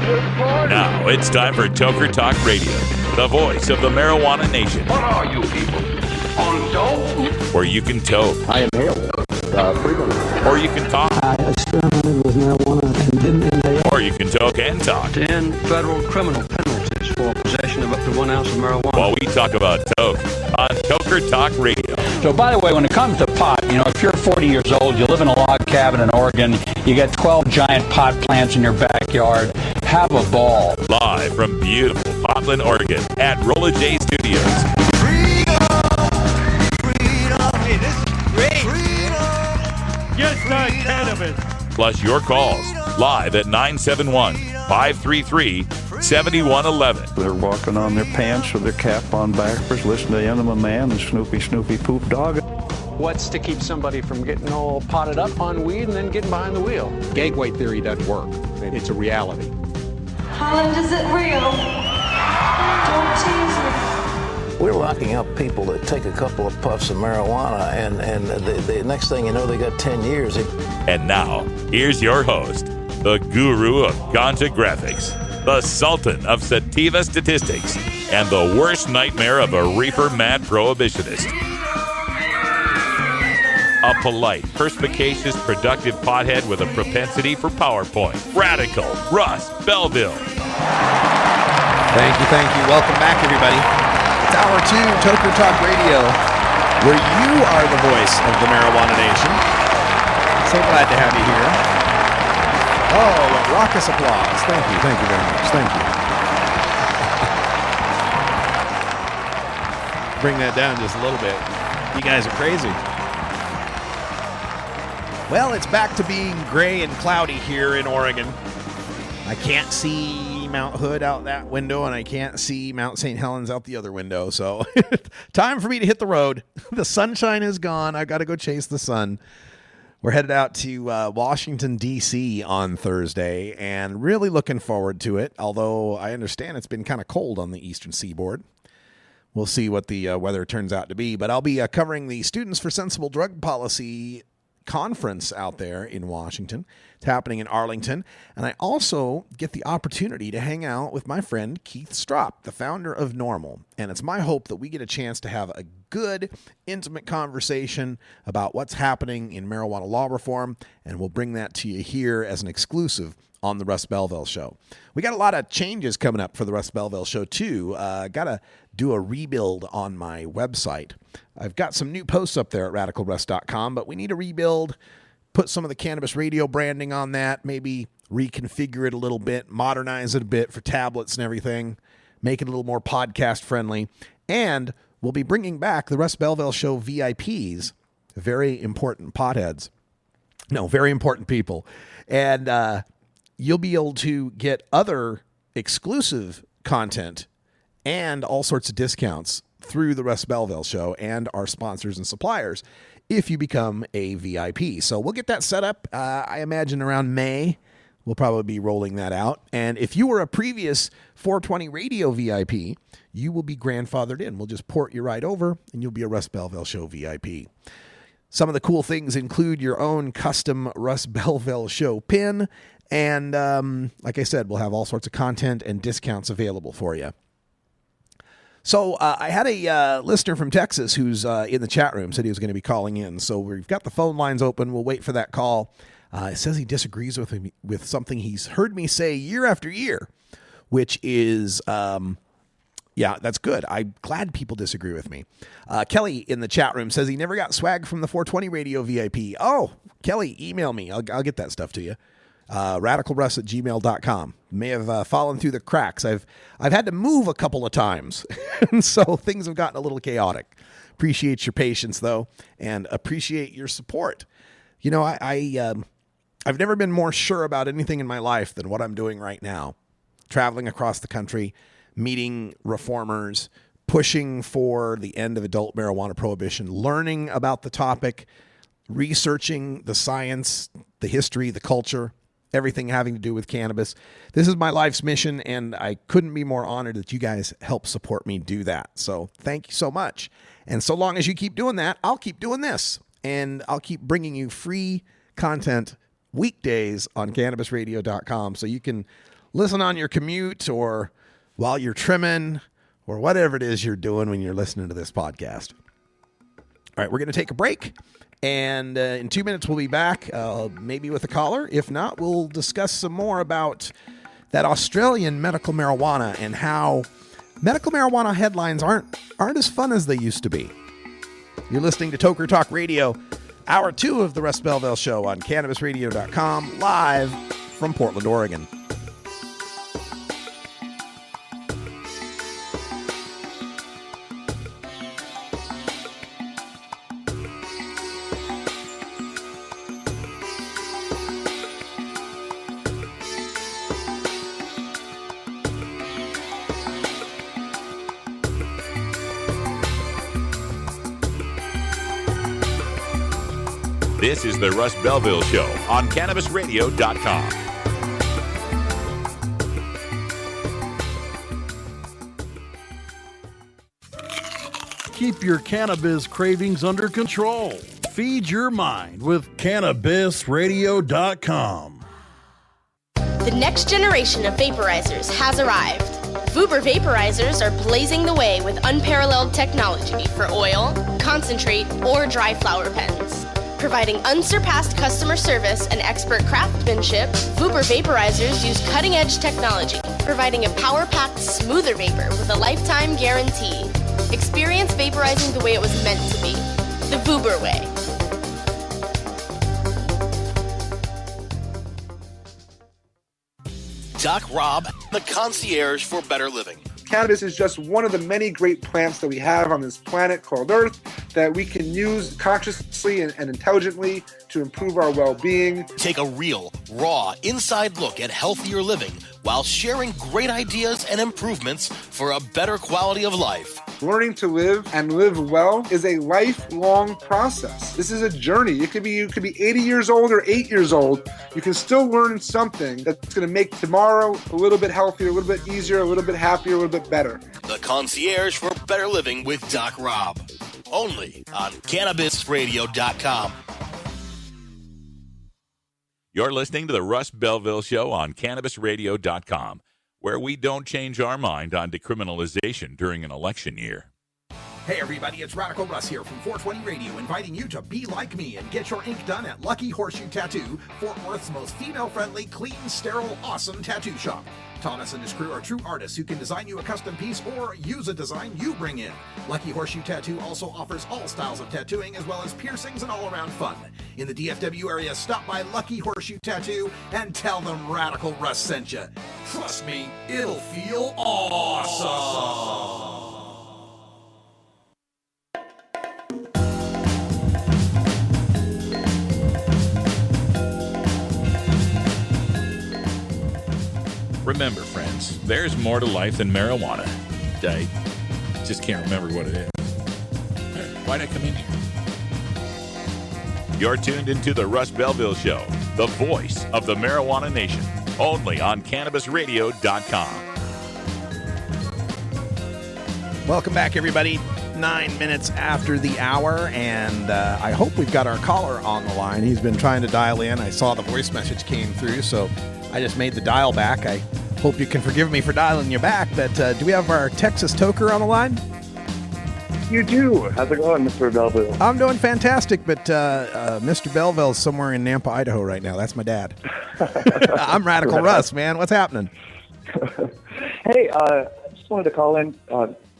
Now it's time for Toker Talk Radio, the voice of the marijuana nation. What are you people? On dope? Where you can toke. I inhaled frequently. Or you can talk. I experimented with marijuana and didn't inhale. Or you can toke and talk. 10 federal criminal penalties for possession of up to 1 ounce of marijuana. While we talk about toke on Toker Talk Radio. So, by the way, when it comes to pot, if you're 40 years old, you live in a log cabin in Oregon, you got 12 giant pot plants in your backyard, have a ball. Live from beautiful Portland, Oregon at Rolla J Studios. Hey, this is great. Just like cannabis. Plus your calls live at 971-533-7111. They're walking on their pants with their cap on backwards, listening to Enema Man and Snoopy Poop Dog. What's to keep somebody from getting all potted up on weed and then getting behind the wheel? Gag weight theory doesn't work. It's a reality. Holland, is it real? Don't tease me. We're locking up people that take a couple of puffs of marijuana, and the next thing you know, they got 10 years. And now, here's your host, the guru of ganja graphics, the sultan of sativa statistics, and the worst nightmare of a reefer mad prohibitionist. A polite, perspicacious, productive pothead with a propensity for PowerPoint. Radical Russ Belville. Thank you. Welcome back, everybody. It's Hour 2, Toker Talk Radio, where you are the voice of the marijuana nation. So glad to have you here. Oh, raucous applause. Thank you very much. Thank you. Bring that down just a little bit. You guys are crazy. Well, it's back to being gray and cloudy here in Oregon. I can't see Mount Hood out that window, and I can't see Mount St. Helens out the other window. So time for me to hit the road. The sunshine is gone. I've got to go chase the sun. We're headed out to Washington, D.C. on Thursday, and really looking forward to it, although I understand it's been kind of cold on the eastern seaboard. We'll see what the weather turns out to be, but I'll be covering the Students for Sensible Drug Policy conference out there in Washington. It's happening in Arlington. And I also get the opportunity to hang out with my friend Keith Stropp, the founder of NORML. And it's my hope that we get a chance to have a good, intimate conversation about what's happening in marijuana law reform. And we'll bring that to you here as an exclusive on the Russ Belville Show. We got a lot of changes coming up for the Russ Belville Show, too. Got to do a rebuild on my website. I've got some new posts up there at radicalruss.com, but we need a rebuild, put some of the cannabis radio branding on that, maybe reconfigure it a little bit, modernize it a bit for tablets and everything, make it a little more podcast friendly. And we'll be bringing back the Russ Belville Show VIPs, very important potheads. No, very important people. And you'll be able to get other exclusive content and all sorts of discounts through the Russ Belville Show and our sponsors and suppliers if you become a VIP. So we'll get that set up. I imagine around May, we'll probably be rolling that out. And if you were a previous 420 Radio VIP, you will be grandfathered in. We'll just port you right over and you'll be a Russ Belville Show VIP. Some of the cool things include your own custom Russ Belville Show pin. And like I said, we'll have all sorts of content and discounts available for you. So I had a listener from Texas who's in the chat room, said he was going to be calling in. So we've got the phone lines open. We'll wait for that call. It says he disagrees with something he's heard me say year after year, which is, yeah, that's good. I'm glad people disagree with me. Kelly in the chat room says he never got swag from the 420 Radio VIP. Oh, Kelly, email me. I'll get that stuff to you. radicalruss@gmail.com. May have fallen through the cracks. I've had to move a couple of times, and so things have gotten a little chaotic. Appreciate your patience, though, and appreciate your support. You know, I've never been more sure about anything in my life than what I'm doing right now. Traveling across the country, meeting reformers, pushing for the end of adult marijuana prohibition, learning about the topic, researching the science, the history, the culture, everything having to do with cannabis. This is my life's mission, and I couldn't be more honored that you guys help support me do that. So thank you so much. And so long as you keep doing that, I'll keep doing this, and I'll keep bringing you free content weekdays on cannabisradio.com so you can listen on your commute or while you're trimming or whatever it is you're doing when you're listening to this podcast. All right, we're going to take a break. And in 2 minutes, we'll be back, maybe with a caller. If not, we'll discuss some more about that Australian medical marijuana and how medical marijuana headlines aren't as fun as they used to be. You're listening to Toker Talk Radio, Hour 2 of the Russ Belville Show on CannabisRadio.com, live from Portland, Oregon. This is the Russ Belville Show on CannabisRadio.com. Keep your cannabis cravings under control. Feed your mind with CannabisRadio.com. The next generation of vaporizers has arrived. Vuber vaporizers are blazing the way with unparalleled technology for oil, concentrate, or dry flower pens. Providing unsurpassed customer service and expert craftsmanship, Vuber vaporizers use cutting-edge technology, providing a power-packed, smoother vapor with a lifetime guarantee. Experience vaporizing the way it was meant to be, the Vuber way. Doc Rob, the concierge for better living. Cannabis is just one of the many great plants that we have on this planet called Earth that we can use consciously and intelligently to improve our well-being. Take a real, raw, inside look at healthier living while sharing great ideas and improvements for a better quality of life. Learning to live and live well is a lifelong process. This is a journey. You could be 80 years old or 8 years old. You can still learn something that's going to make tomorrow a little bit healthier, a little bit easier, a little bit happier, a little bit better. The concierge for better living with Doc Rob. Only on CannabisRadio.com. You're listening to the Russ Belville Show on CannabisRadio.com, where we don't change our mind on decriminalization during an election year. Hey everybody, it's Radical Russ here from 420 Radio, inviting you to be like me and get your ink done at Lucky Horseshoe Tattoo, Fort Worth's most female-friendly, clean, sterile, awesome tattoo shop. Thomas and his crew are true artists who can design you a custom piece or use a design you bring in. Lucky Horseshoe Tattoo also offers all styles of tattooing as well as piercings and all-around fun. In the DFW area, stop by Lucky Horseshoe Tattoo and tell them Radical Russ sent you. Trust me, it'll feel awesome. Remember, friends, there's more to life than marijuana. I just can't remember what it is. Why'd I come in here? You're tuned into the Russ Belville Show, the voice of the marijuana nation, only on CannabisRadio.com. Welcome back, everybody. 9 minutes after the hour, and I hope we've got our caller on the line. He's been trying to dial in. I saw the voice message came through, so I just made the dial back. I hope you can forgive me for dialing you back, but do we have our Texas Toker on the line? You do. How's it going, Mr. Belville? I'm doing fantastic, but Mr. Belville's somewhere in Nampa, Idaho right now. That's my dad. I'm Radical Russ, man. What's happening? Hey, I just wanted to call in.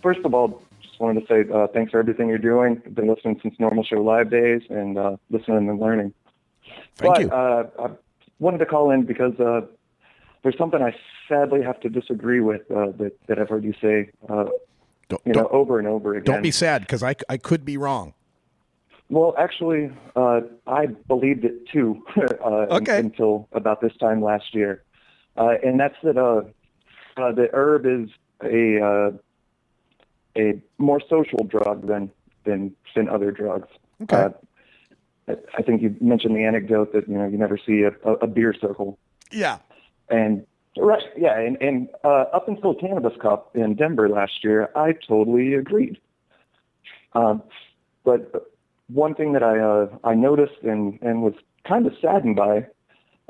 First of all, just wanted to say thanks for everything you're doing. I've been listening since Normal Show Live days and listening and learning. Thank you. I wanted to call in because there's something I sadly have to disagree with that I've heard you say over and over again. Don't be sad, because I could be wrong. Well, actually, I believed it too until about this time last year. And that's that the herb is a more social drug than other drugs. Okay. I think you mentioned the anecdote that you never see a beer circle. Yeah. And right, yeah, and up until Cannabis Cup in Denver last year, I totally agreed. But one thing that I noticed and was kind of saddened by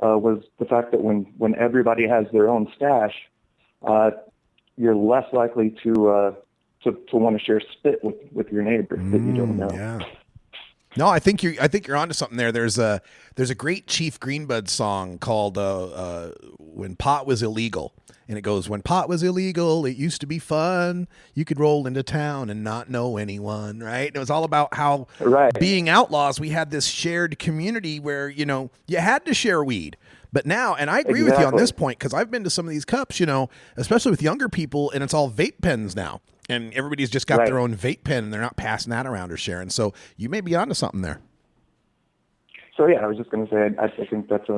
was the fact that when everybody has their own stash, you're less likely to want to share spit with your neighbor that you don't know. Yeah. No, I think you're onto something there. There's a great Chief Greenbud song called "When Pot Was Illegal," and it goes, "When pot was illegal, it used to be fun. You could roll into town and not know anyone." Right? And it was all about how being outlaws, we had this shared community where you had to share weed. But now, and I agree with you on this point because I've been to some of these cups, especially with younger people, and it's all vape pens now. And everybody's just got their own vape pen, and they're not passing that around or sharing. So you may be onto something there. So, yeah, I was just going to say, I think that's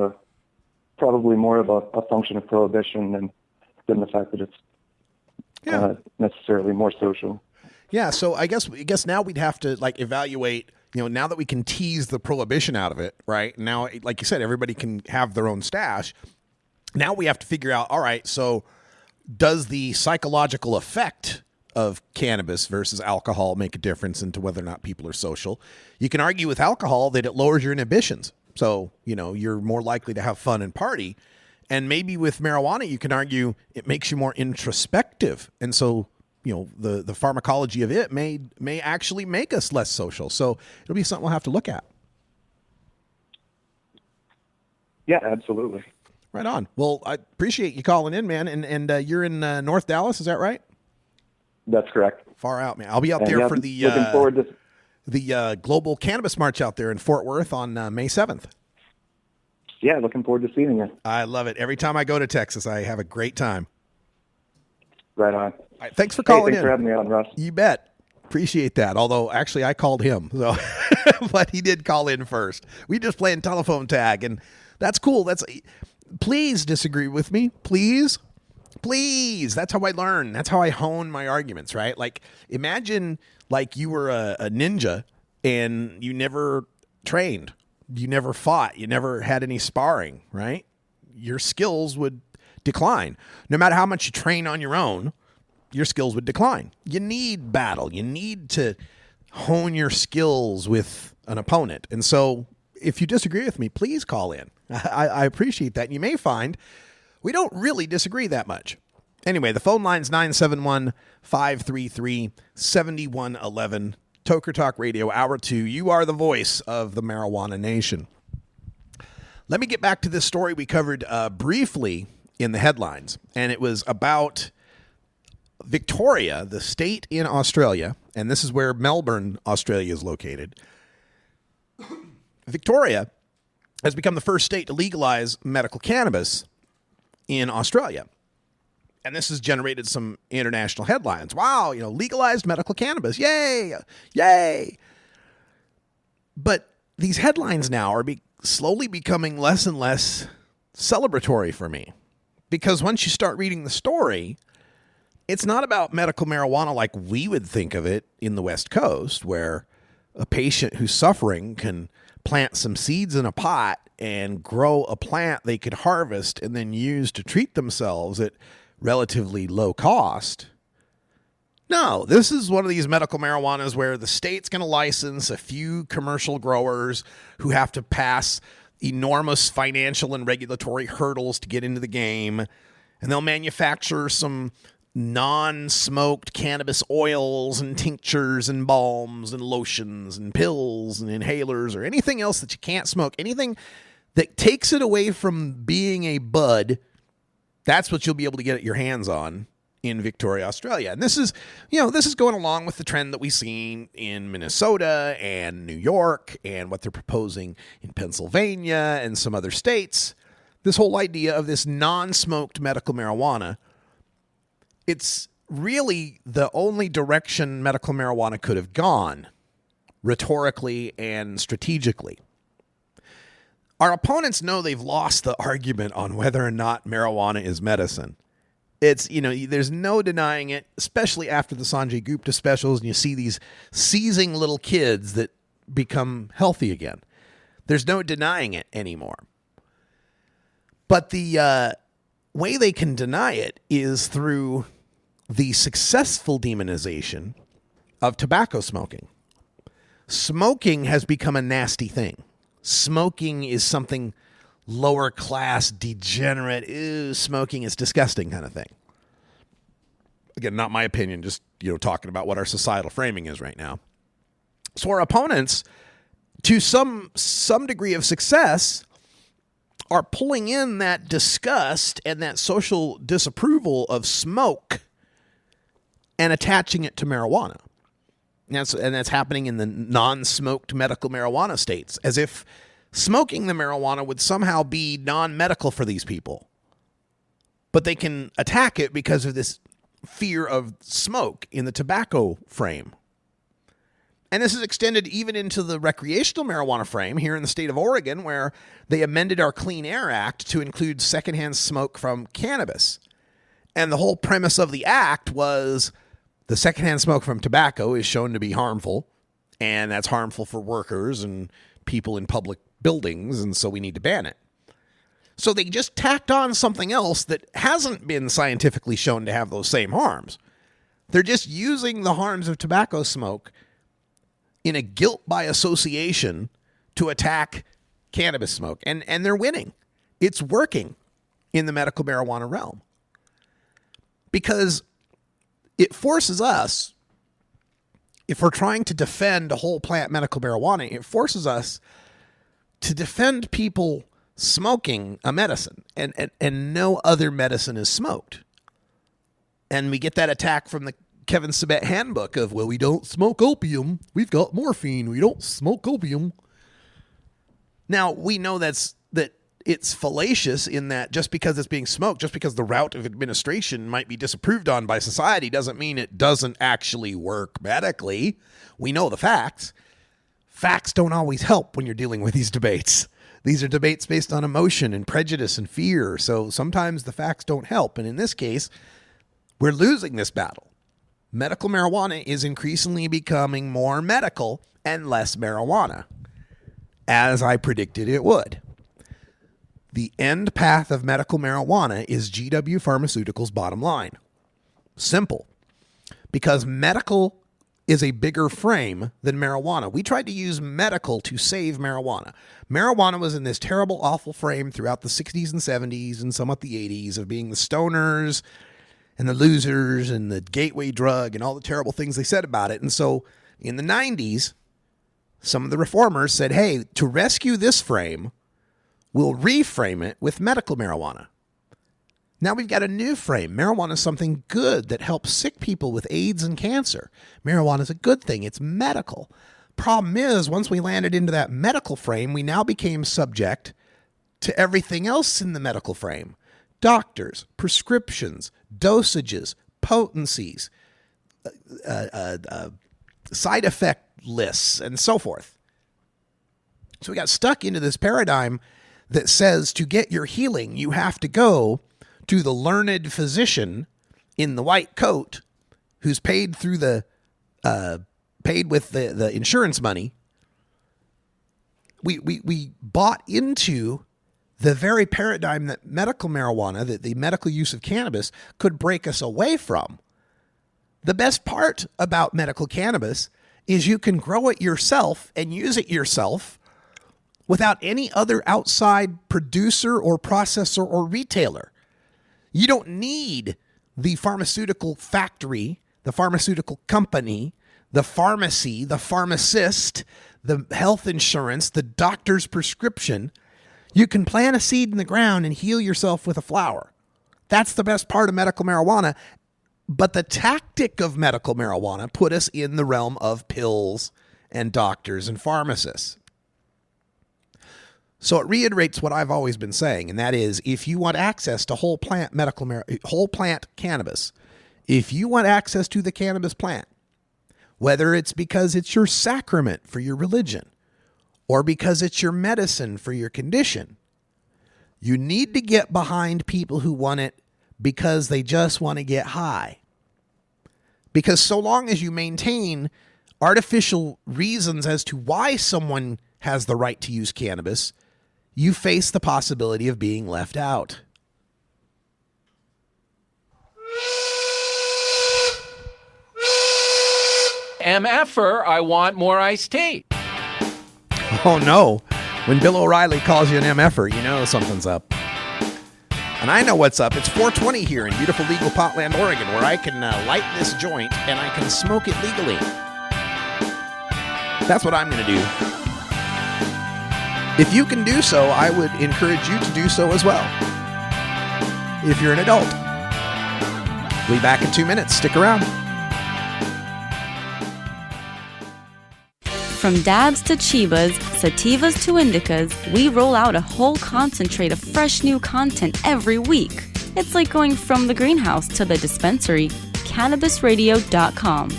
probably more of a function of prohibition than the fact that it's necessarily more social. Yeah, so I guess now we'd have to evaluate, now that we can tease the prohibition out of it, right? Now, like you said, everybody can have their own stash. Now we have to figure out, all right, so does the psychological effect of cannabis versus alcohol make a difference into whether or not people are social? You can argue with alcohol that it lowers your inhibitions. So, you're more likely to have fun and party. And maybe with marijuana, you can argue it makes you more introspective. And so, the pharmacology of it may actually make us less social. So it'll be something we'll have to look at. Yeah, absolutely. Right on. Well, I appreciate you calling in, man. And you're in North Dallas, is that right? That's correct. Far out, man. I'll be out there for the looking forward to the Global Cannabis March out there in Fort Worth on May 7th. Yeah, looking forward to seeing you. I love it. Every time I go to Texas, I have a great time. Right on. Right, thanks for calling thanks in. for having me on, Russ. You bet. Appreciate that. Although, actually, I called him, so but he did call in first. We just playing telephone tag, and that's cool. Please disagree with me, please. Please. That's how I learn. That's how I hone my arguments, right? Like, imagine you were a ninja and you never trained. You never fought. You never had any sparring, right? Your skills would decline. No matter how much you train on your own, your skills would decline. You need battle. You need to hone your skills with an opponent. And so if you disagree with me, please call in. I appreciate that. And you may find we don't really disagree that much. Anyway, the phone line's 971-533-7111. Toker Talk Radio, Hour 2. You are the voice of the marijuana nation. Let me get back to this story we covered briefly in the headlines. And it was about Victoria, the state in Australia. And this is where Melbourne, Australia is located. Victoria has become the first state to legalize medical cannabis in Australia. And this has generated some international headlines. Wow, legalized medical cannabis. Yay! Yay! But these headlines now are slowly becoming less and less celebratory for me. Because once you start reading the story, it's not about medical marijuana like we would think of it in the West Coast, where a patient who's suffering can plant some seeds in a pot and grow a plant they could harvest and then use to treat themselves at relatively low cost. No, this is one of these medical marijuanas where the state's going to license a few commercial growers who have to pass enormous financial and regulatory hurdles to get into the game, and they'll manufacture some non-smoked cannabis oils and tinctures and balms and lotions and pills and inhalers or anything else that you can't smoke, anything that takes it away from being a bud. That's what you'll be able to get your hands on in Victoria, Australia. And this is going along with the trend that we've seen in Minnesota and New York and what they're proposing in Pennsylvania and some other states. This whole idea of this non-smoked medical marijuana, it's really the only direction medical marijuana could have gone, rhetorically and strategically. Our opponents know they've lost the argument on whether or not marijuana is medicine. It's, there's no denying it, especially after the Sanjay Gupta specials and you see these seizing little kids that become healthy again. There's no denying it anymore. But the way they can deny it is through the successful demonization of tobacco smoking. Smoking has become a nasty thing. Smoking is something lower class, degenerate, ew, smoking is disgusting kind of thing. Again, not my opinion, just talking about what our societal framing is right now. So our opponents, to some degree of success, are pulling in that disgust and that social disapproval of smoke and attaching it to marijuana. And that's happening in the non-smoked medical marijuana states, as if smoking the marijuana would somehow be non-medical for these people. But they can attack it because of this fear of smoke in the tobacco frame. And this is extended even into the recreational marijuana frame here in the state of Oregon, where they amended our Clean Air Act to include secondhand smoke from cannabis. And the whole premise of the act was the secondhand smoke from tobacco is shown to be harmful, and that's harmful for workers and people in public buildings, and so we need to ban it. So they just tacked on something else that hasn't been scientifically shown to have those same harms. They're just using the harms of tobacco smoke in a guilt by association to attack cannabis smoke. And they're winning. It's working in the medical marijuana realm. Because it forces us, if we're trying to defend a whole plant medical marijuana, it forces us to defend people smoking a medicine. And no other medicine is smoked. And we get that attack from the Kevin Sabet handbook of, well, we don't smoke opium. We've got morphine. We don't smoke opium. Now, we know that it's fallacious in that just because it's being smoked, just because the route of administration might be disapproved on by society, doesn't mean it doesn't actually work medically. We know the facts. Facts don't always help when you're dealing with these debates. These are debates based on emotion and prejudice and fear. So sometimes the facts don't help. And in this case, we're losing this battle. Medical marijuana is increasingly becoming more medical and less marijuana, as I predicted it would. The end path of medical marijuana is GW Pharmaceuticals' bottom line. Simple. Because medical is a bigger frame than marijuana. We tried to use medical to save marijuana. Marijuana was in this terrible, awful frame throughout the 60s and 70s and somewhat the 80s of being the stoners and the losers and the gateway drug and all the terrible things they said about it. And so in the 90s, some of the reformers said, hey, to rescue this frame, we'll reframe it with medical marijuana. Now we've got a new frame. Marijuana is something good that helps sick people with AIDS and cancer. Marijuana is a good thing. It's medical. Problem is, once we landed into that medical frame, we now became subject to everything else in the medical frame. Doctors, prescriptions, dosages, potencies, side effect lists, and so forth. So we got stuck into this paradigm that says to get your healing, you have to go to the learned physician in the white coat who's paid through paid with the insurance money. We bought into the very paradigm that medical marijuana, that the medical use of cannabis could break us away from. The best part about medical cannabis is you can grow it yourself and use it yourself without any other outside producer or processor or retailer. You don't need the pharmaceutical factory, the pharmaceutical company, the pharmacy, the pharmacist, the health insurance, the doctor's prescription. You can plant a seed in the ground and heal yourself with a flower. That's the best part of medical marijuana. But the tactic of medical marijuana put us in the realm of pills and doctors and pharmacists. So it reiterates what I've always been saying, and that is, if you want access to whole plant cannabis, if you want access to the cannabis plant, whether it's because it's your sacrament for your religion or because it's your medicine for your condition, you need to get behind people who want it because they just want to get high. Because so long as you maintain artificial reasons as to why someone has the right to use cannabis, you face the possibility of being left out. MFer, I want more iced tea. Oh no, When Bill O'Reilly calls you an MFer, you know something's up. And I know what's up. It's 420 here in beautiful legal Potland, Oregon, where I can light this joint and I can smoke it legally. That's what I'm going to do. If you can do so, I would encourage you to do so as well. If you're an adult. We'll be back in 2 minutes. Stick around. From dabs to chibas, sativas to indicas, we roll out a whole concentrate of fresh new content every week. It's like going from the greenhouse to the dispensary. CannabisRadio.com.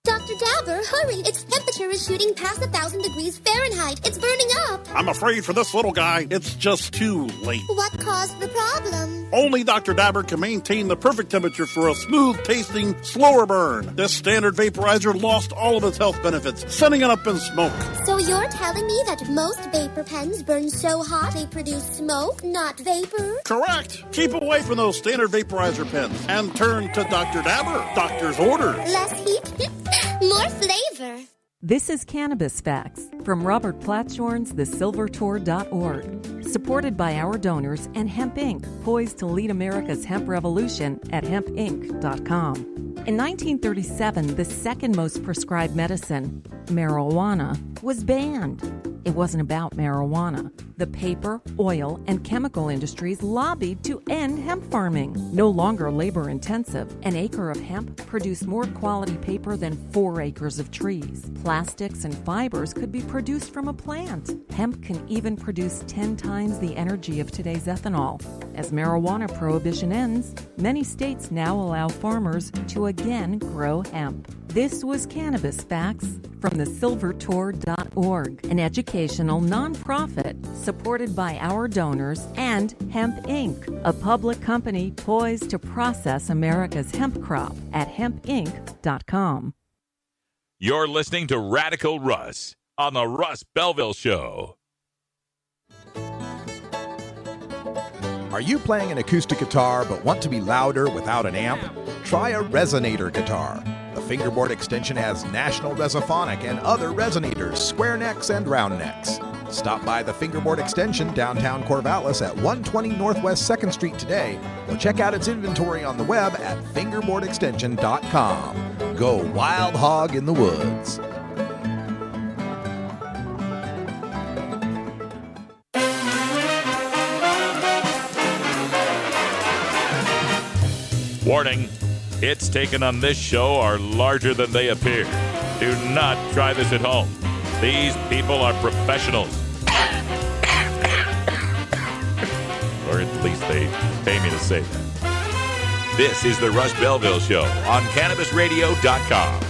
Dr. Dabber, hurry! Its temperature is shooting past 1,000 degrees Fahrenheit. It's burning up. I'm afraid for this little guy, it's just too late. What caused the problem? Only Dr. Dabber can maintain the perfect temperature for a smooth-tasting, slower burn. This standard vaporizer lost all of its health benefits, sending it up in smoke. So you're telling me that most vapor pens burn so hot they produce smoke, not vapor? Correct. Keep away from those standard vaporizer pens and turn to Dr. Dabber. Doctor's orders. Less heat, more flavor. This is Cannabis Facts from Robert Platshorn's thesilvertour.org, supported by our donors and Hemp Inc., poised to lead America's hemp revolution at hempinc.com. In 1937, the second most prescribed medicine, marijuana, was banned. It wasn't about marijuana. The paper, oil, and chemical industries lobbied to end hemp farming. No longer labor-intensive, an acre of hemp produced more quality paper than 4 acres of trees. Plastics and fibers could be produced from a plant. Hemp can even produce 10 times the energy of today's ethanol. As marijuana prohibition ends, many states now allow farmers to again grow hemp. This was Cannabis Facts from thesilvertour.org, an educational nonprofit supported by our donors and Hemp Inc., a public company poised to process America's hemp crop at hempinc.com. You're listening to Radical Russ on the Russ Belville Show. Are you playing an acoustic guitar but want to be louder without an amp? Try a resonator guitar. The fingerboard extension has National Resophonic and other resonators, square necks and round necks. Stop by the fingerboard extension downtown Corvallis at 120 Northwest 2nd Street today, or check out its inventory on the web at fingerboardextension.com. Go wild hog in the woods. Warning, hits taken on this show are larger than they appear. Do not try this at home. These people are professionals. Or at least they pay me to say that. This is the Russ Belville Show on CannabisRadio.com.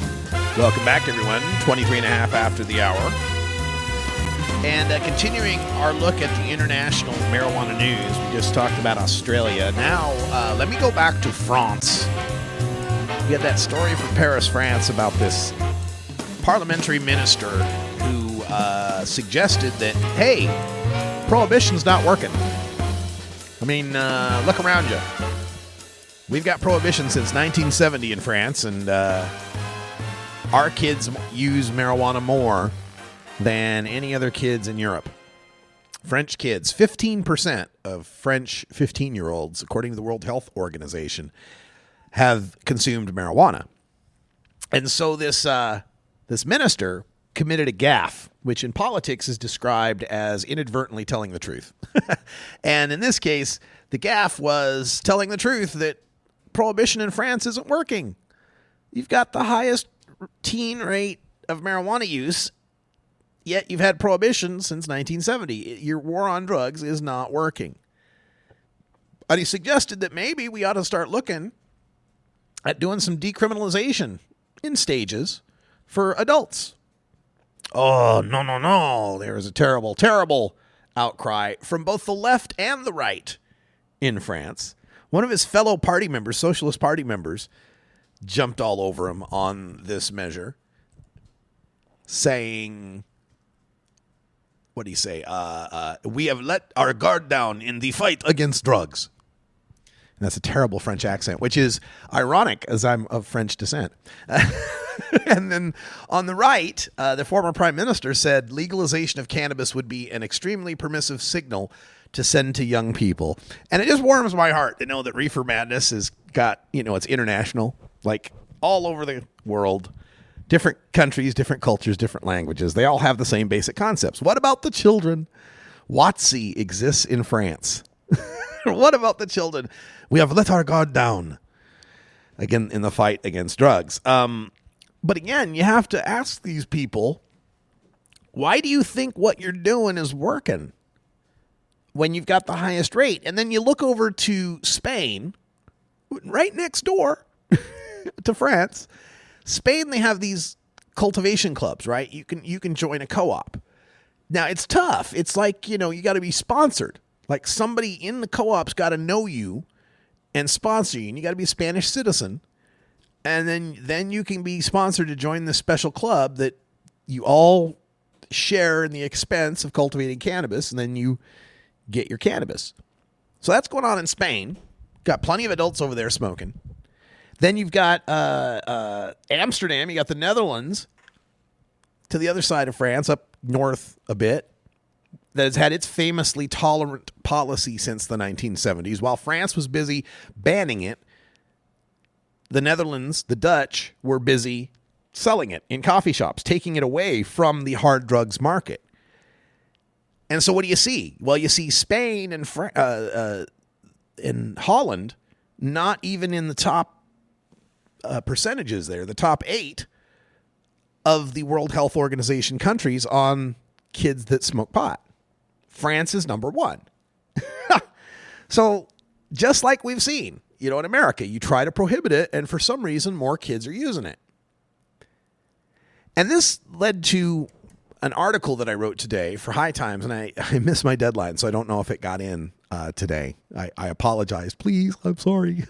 Welcome back, everyone. 23 and a half after the hour. And continuing our look at the international marijuana news, we just talked about Australia. Now, let me go back to France. We had that story from Paris, France, about this parliamentary minister who suggested that, hey, prohibition's not working. I mean, look around you. We've got prohibition since 1970 in France, and our kids use marijuana more than any other kids in Europe. French kids, 15% of French 15-year-olds, according to the World Health Organization, have consumed marijuana. And so this minister committed a gaffe, which in politics is described as inadvertently telling the truth. And in this case, the gaffe was telling the truth that prohibition in France isn't working. You've got the highest teen rate of marijuana use, yet you've had prohibition since 1970. Your war on drugs is not working. And he suggested that maybe we ought to start looking at doing some decriminalization in stages for adults. Oh, no. There is a terrible, terrible outcry from both the left and the right in France. One of his fellow party members, Socialist Party members, jumped all over him on this measure, saying, what do you say? We have let our guard down in the fight against drugs. And that's a terrible French accent, which is ironic as I'm of French descent. And then on the right, the former prime minister said legalization of cannabis would be an extremely permissive signal to send to young people. And it just warms my heart to know that reefer madness has got, it's international, like all over the world, different countries, different cultures, different languages. They all have the same basic concepts. What about the children? WATC exists in France. What about the children? We have let our guard down again in the fight against drugs. But again, you have to ask these people, why do you think what you're doing is working when you've got the highest rate? And then you look over to Spain, right next door to France. Spain, they have these cultivation clubs, right? You can join a co-op. Now, it's tough. It's like, you got to be sponsored. Like somebody in the co-op's got to know you and sponsor you, and you got to be a Spanish citizen. And then you can be sponsored to join this special club that you all share in the expense of cultivating cannabis, and then you get your cannabis. So that's going on in Spain. Got plenty of adults over there smoking. Then you've got Amsterdam. You got the Netherlands to the other side of France, up north a bit, that has had its famously tolerant policy since the 1970s. While France was busy banning it, the Netherlands, the Dutch, were busy selling it in coffee shops, taking it away from the hard drugs market. And so what do you see? Well, you see Spain and Holland not even in the top percentages there, the top 8 of the World Health Organization countries on kids that smoke pot. France is number 1. So just like we've seen, in America, you try to prohibit it, and for some reason, more kids are using it. And this led to an article that I wrote today for High Times, and I missed my deadline, so I don't know if it got in today. I apologize. Please, I'm sorry.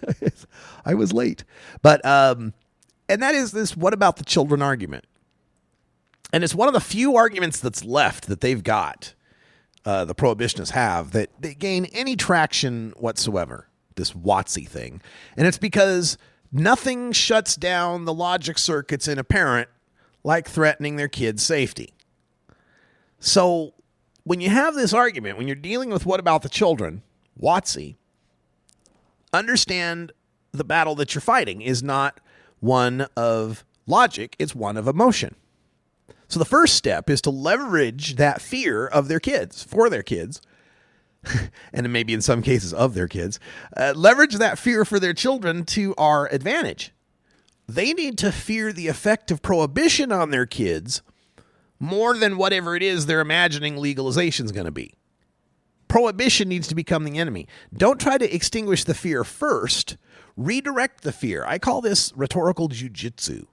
I was late. But, and that is this what about the children argument. And it's one of the few arguments that's left that they've got, the prohibitionists have, that they gain any traction whatsoever. This WATC thing. And it's because nothing shuts down the logic circuits in a parent like threatening their kid's safety. So when you have this argument, when you're dealing with what about the children, WATC, understand the battle that you're fighting is not one of logic, it's one of emotion. So the first step is to leverage that fear of their kids, for their kids, and maybe in some cases of their kids, leverage that fear for their children to our advantage. They need to fear the effect of prohibition on their kids more than whatever it is they're imagining legalization is going to be. Prohibition needs to become the enemy. Don't try to extinguish the fear first. Redirect the fear. I call this rhetorical jujitsu.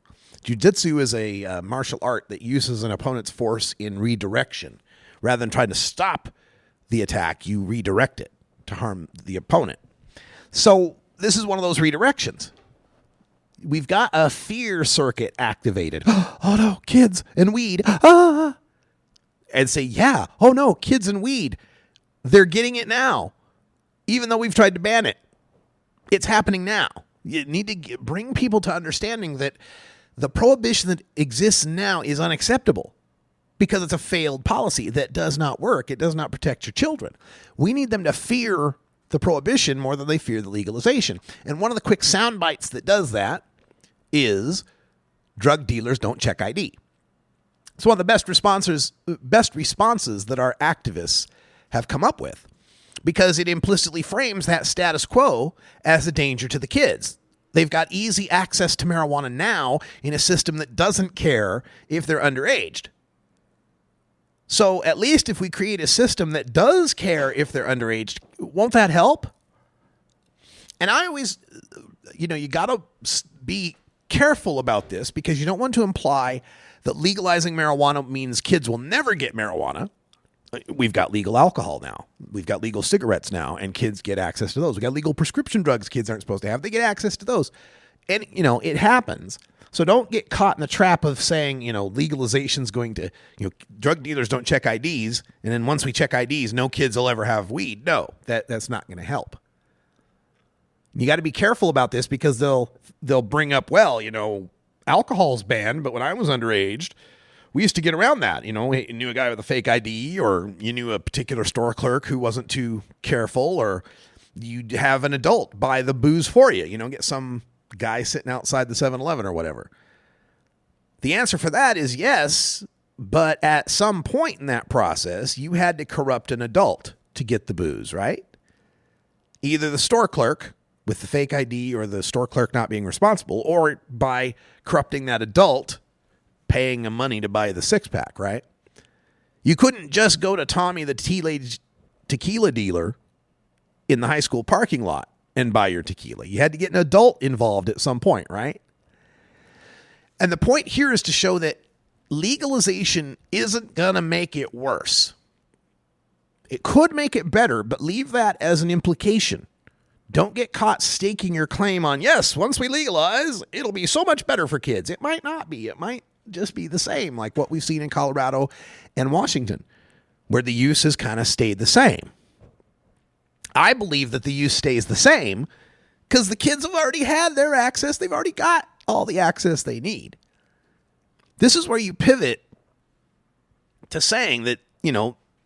Jiu-jitsu is a martial art that uses an opponent's force in redirection. Rather than trying to stop the attack, you redirect it to harm the opponent. So this is one of those redirections. We've got a fear circuit activated. Oh no, kids and weed. Ah! And say, yeah, oh no, kids and weed. They're getting it now. Even though we've tried to ban it. It's happening now. You need to bring people to understanding that the prohibition that exists now is unacceptable. Because it's a failed policy that does not work. It does not protect your children. We need them to fear the prohibition more than they fear the legalization. And one of the quick sound bites that does that is drug dealers don't check ID. It's one of the best responses that our activists have come up with, because it implicitly frames that status quo as a danger to the kids. They've got easy access to marijuana now in a system that doesn't care if they're underaged. So at least if we create a system that does care if they're underage, won't that help? And I always, you got to be careful about this, because you don't want to imply that legalizing marijuana means kids will never get marijuana. We've got legal alcohol now. We've got legal cigarettes now, and kids get access to those. We've got legal prescription drugs kids aren't supposed to have. They get access to those. And, it happens. So don't get caught in the trap of saying, legalization's going to, drug dealers don't check IDs, and then once we check IDs, no kids will ever have weed. No, that's not going to help. You got to be careful about this because they'll bring up, well, alcohol's banned, but when I was underage, we used to get around that. You knew a guy with a fake ID, or you knew a particular store clerk who wasn't too careful, or you'd have an adult buy the booze for you. Get some guy sitting outside the 7-Eleven or whatever. The answer for that is yes, but at some point in that process, you had to corrupt an adult to get the booze, right? Either the store clerk with the fake ID or the store clerk not being responsible, or by corrupting that adult, paying him money to buy the six-pack, right? You couldn't just go to Tommy the tequila dealer in the high school parking lot and buy your tequila. You had to get an adult involved at some point, right? And the point here is to show that legalization isn't going to make it worse. It could make it better, but leave that as an implication. Don't get caught staking your claim on, yes, once we legalize, it'll be so much better for kids. It might not be. It might just be the same, like what we've seen in Colorado and Washington, where the use has kind of stayed the same. I believe that the use stays the same because the kids have already had their access. They've already got all the access they need. This is where you pivot to saying that,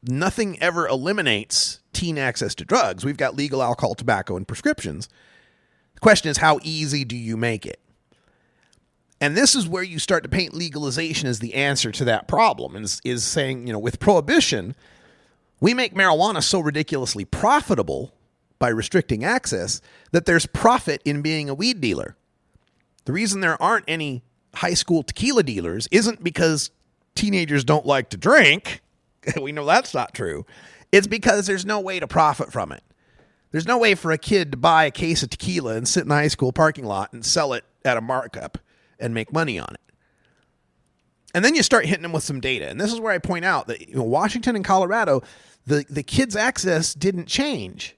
nothing ever eliminates teen access to drugs. We've got legal alcohol, tobacco, and prescriptions. The question is, how easy do you make it? And this is where you start to paint legalization as the answer to that problem, is saying, with prohibition, we make marijuana so ridiculously profitable by restricting access that there's profit in being a weed dealer. The reason there aren't any high school tequila dealers isn't because teenagers don't like to drink. We know that's not true. It's because there's no way to profit from it. There's no way for a kid to buy a case of tequila and sit in the high school parking lot and sell it at a markup and make money on it. And then you start hitting them with some data. And this is where I point out that Washington and Colorado, the kids' access didn't change.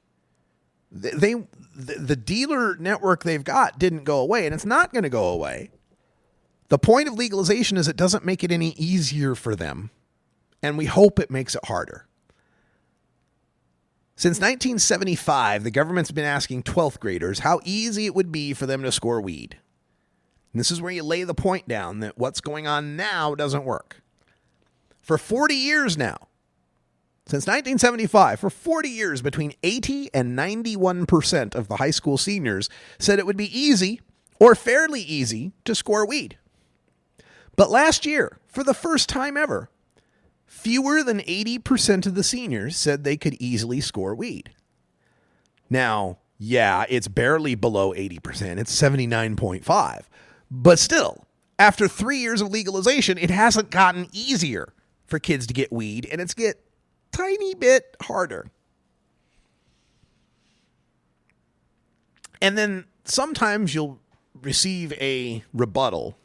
The dealer network they've got didn't go away, and it's not going to go away. The point of legalization is it doesn't make it any easier for them, and we hope it makes it harder. Since 1975, the government's been asking 12th graders how easy it would be for them to score weed. And this is where you lay the point down that what's going on now doesn't work. For 40 years now, since 1975, for 40 years, between 80 and 91% of the high school seniors said it would be easy or fairly easy to score weed. But last year, for the first time ever, fewer than 80% of the seniors said they could easily score weed. Now, yeah, it's barely below 80%. It's 79.5. But still, after 3 years of legalization, it hasn't gotten easier for kids to get weed, and it's get tiny bit harder. And then sometimes you'll receive a rebuttal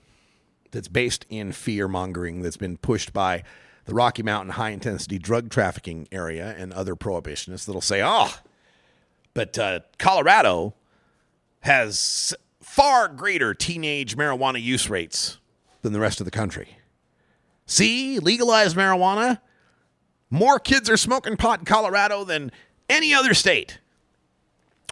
that's based in fear-mongering that's been pushed by the Rocky Mountain high-intensity drug trafficking area and other prohibitionists that'll say, but Colorado has far greater teenage marijuana use rates than the rest of the country. See, legalized marijuana, more kids are smoking pot in Colorado than any other state.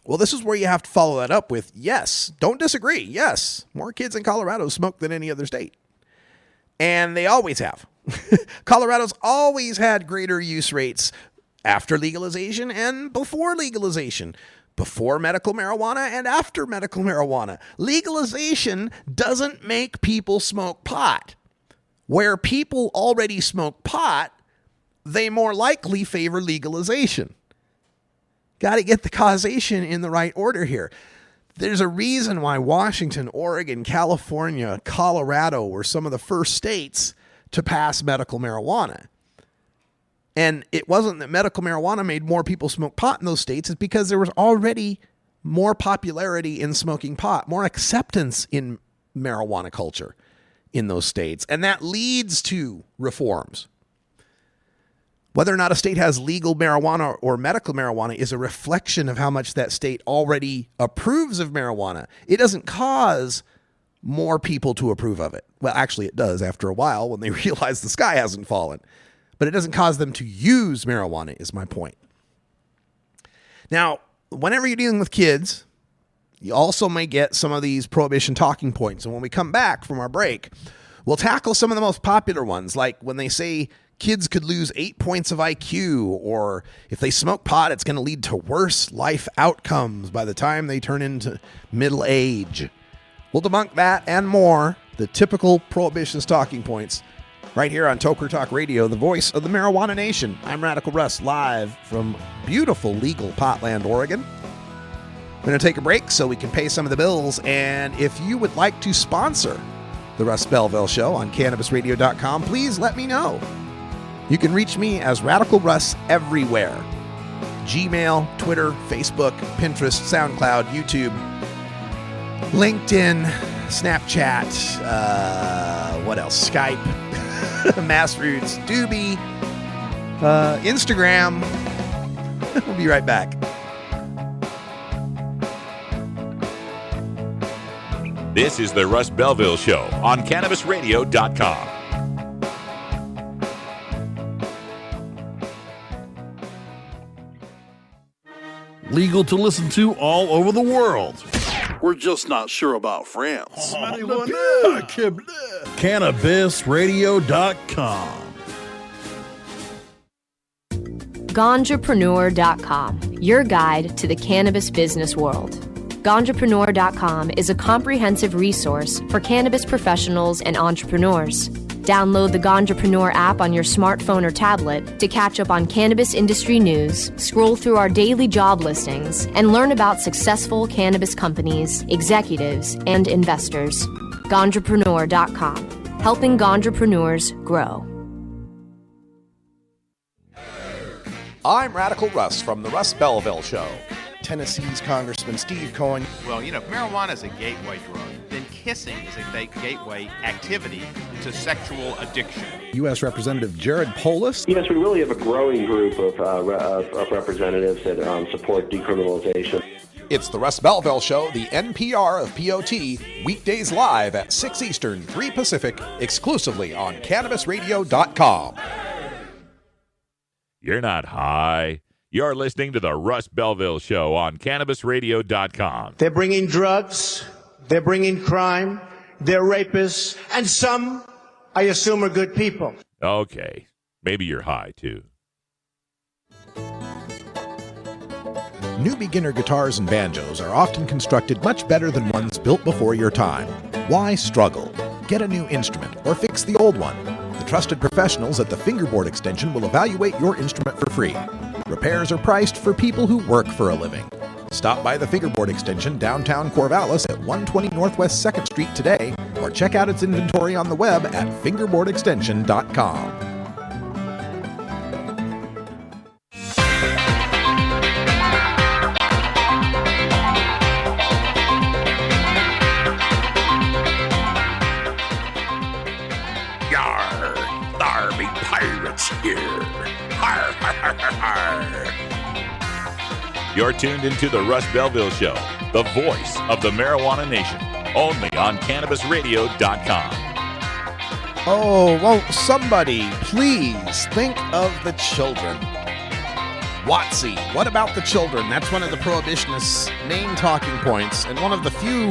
Well, this is where you have to follow that up with, yes, don't disagree. Yes, more kids in Colorado smoke than any other state. And they always have. Colorado's always had greater use rates after legalization and before legalization. Before medical marijuana and after medical marijuana. Legalization doesn't make people smoke pot. Where people already smoke pot, they more likely favor legalization. Got to get the causation in the right order here. There's a reason why Washington, Oregon, California, Colorado were some of the first states to pass medical marijuana. And it wasn't that medical marijuana made more people smoke pot in those states. It's because there was already more popularity in smoking pot, more acceptance in marijuana culture in those states. And that leads to reforms. Whether or not a state has legal marijuana or medical marijuana is a reflection of how much that state already approves of marijuana. It doesn't cause more people to approve of it. Well, actually it does after a while when they realize the sky hasn't fallen. But it doesn't cause them to use marijuana, is my point. Now, whenever you're dealing with kids, You also may get some of these prohibition talking points. And when we come back from our break, we'll tackle some of the most popular ones, like when they say kids could lose 8 points of IQ, or if they smoke pot, it's going to lead to worse life outcomes by the time they turn into middle age. We'll debunk that and more, the typical prohibitionist talking points, right here on Toker Talk Radio, the voice of the marijuana nation. I'm Radical Russ, live from beautiful legal Potland, Oregon. We're going to take a break so we can pay some of the bills, and if you would like to sponsor the Russ Belville Show on CannabisRadio.com, please let me know. You can reach me as Radical Russ everywhere. Gmail, Twitter, Facebook, Pinterest, SoundCloud, YouTube, LinkedIn, Snapchat, what else? Skype, Massroots, Doobie, Instagram. We'll be right back. This is the Russ Belville Show on CannabisRadio.com. Legal to listen to all over the world. We're just not sure about France. CannabisRadio.com. Ganjapreneur.com, your guide to the cannabis business world. Ganjapreneur.com is a comprehensive resource for cannabis professionals and entrepreneurs. Download the Ganjapreneur app on your smartphone or tablet to catch up on cannabis industry news, scroll through our daily job listings, and learn about successful cannabis companies, executives, and investors. Ganjapreneur.com, helping ganjapreneurs grow. I'm Radical Russ from the Russ Belville Show. Tennessee's Congressman Steve Cohen. Well, if marijuana is a gateway drug, then kissing is a gateway activity to sexual addiction. U.S. Representative Jared Polis. Yes, we really have a growing group of representatives that support decriminalization. It's the Russ Belville Show, the NPR of POT, weekdays live at 6 Eastern, 3 Pacific, exclusively on CannabisRadio.com. You're not high. You're listening to the Russ Belville Show on CannabisRadio.com. They're bringing drugs, they're bringing crime, they're rapists, and some, I assume, are good people. Okay, maybe you're high, too. New beginner guitars and banjos are often constructed much better than ones built before your time. Why struggle? Get a new instrument or fix the old one. The trusted professionals at the Fingerboard Extension will evaluate your instrument for free. Repairs are priced for people who work for a living. Stop by the Fingerboard Extension downtown Corvallis at 120 Northwest 2nd Street today, or check out its inventory on the web at fingerboardextension.com. Yarr, thar be pirates here. Har, har, har, har, har. You're tuned into the Russ Belville Show, the voice of the marijuana nation, only on CannabisRadio.com. Oh, well, somebody, please think of the children. WATC, what about the children? That's one of the prohibitionists' main talking points, and one of the few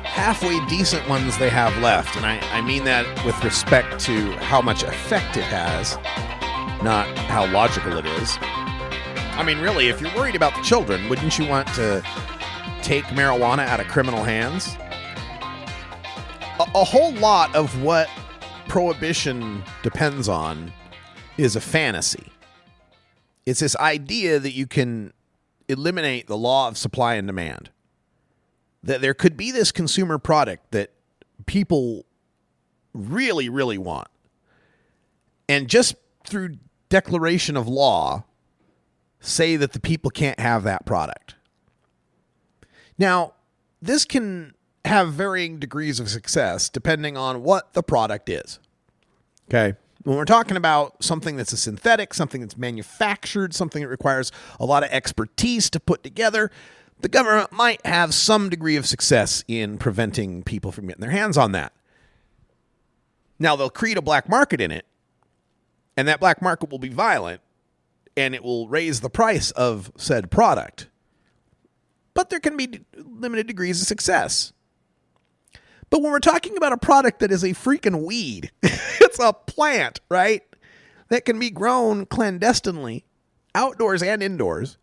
halfway decent ones they have left. And I mean that with respect to how much effect it has, not how logical it is. I mean, really, if you're worried about the children, wouldn't you want to take marijuana out of criminal hands? A whole lot of what prohibition depends on is a fantasy. It's this idea that you can eliminate the law of supply and demand. That there could be this consumer product that people really, really want. And just through declaration of law, say that the people can't have that product. Now, this can have varying degrees of success depending on what the product is. Okay? When we're talking about something that's a synthetic, something that's manufactured, something that requires a lot of expertise to put together, the government might have some degree of success in preventing people from getting their hands on that. Now, they'll create a black market in it, and that black market will be violent, and it will raise the price of said product. but there can be limited degrees of success. But when we're talking about a product that is a freaking weed, it's a plant, right? That can be grown clandestinely, outdoors and indoors.